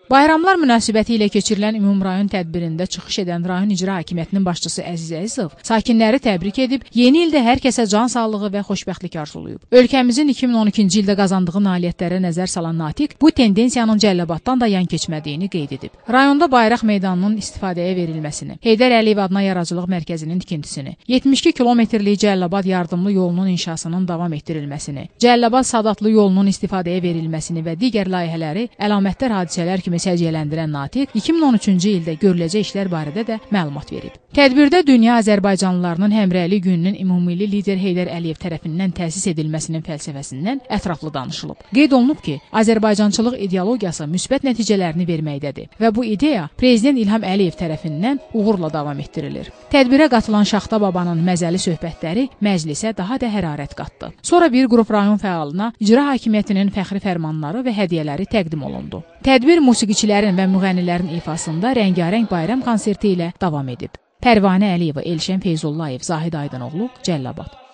Bayramlar münasibəti ilə keçirilən ümumrayon tədbirində çıxış edən rayon icra hakimiyyətinin başçısı Əziz Əzizov sakinləri təbrik edib, yeni ildə hər kəsə can sağlığı və xoşbəxtlik arzulayıb. Ölkəmizin 2012-ci ildə qazandığı nailiyyətlərə nəzər salan Natiq bu tendensiyanın Cəlilabaddan da yan keçmədiyini qeyd edib. Rayonda bayraq meydanının istifadəyə verilməsini, Heydər Əliyev adına yaradıcılıq mərkəzinin tikintisini, 72 kilometrlik Cəlilabad yardımlı yolunun inşasının davam etdirilməsini, Cəlilabad Sadatlı yolunun istifadəyə verilməsini və digər layihələri əlamətdar hadisələr kimi səciyyələndirən Natiq 2013-cü ildə görüləcək işlər barədə də məlumat verib. Tədbirdə dünya azərbaycanlılarının həmrəylik gününün ümumilli lider Heydər Əliyev tərəfindən təsis edilməsinin fəlsəfəsindən ətraflı danışılıb. Qeyd olunub ki, Azərbaycançılıq ideologiyası müsbət nəticələrini verməkdədir və bu ideya Prezident İlham Əliyev tərəfindən uğurla davam etdirilir. Tədbirə qatılan Şaxta babanın məzəli söhbətləri məclisə daha da hərarət qatdı. Sonra bir qrup rayon fəalına icra hakimiyyətinin fəxri fərmanları və hədiyyələri təqdim olundu. Tədbir musiqiçilərin və müğənnilərin ifasında rəngarəng bayram konserti ilə davam edib. Pərvanə Əliyeva, Elşən Feyzullayev, Zahid Aydınoğlu, Cəlilabad.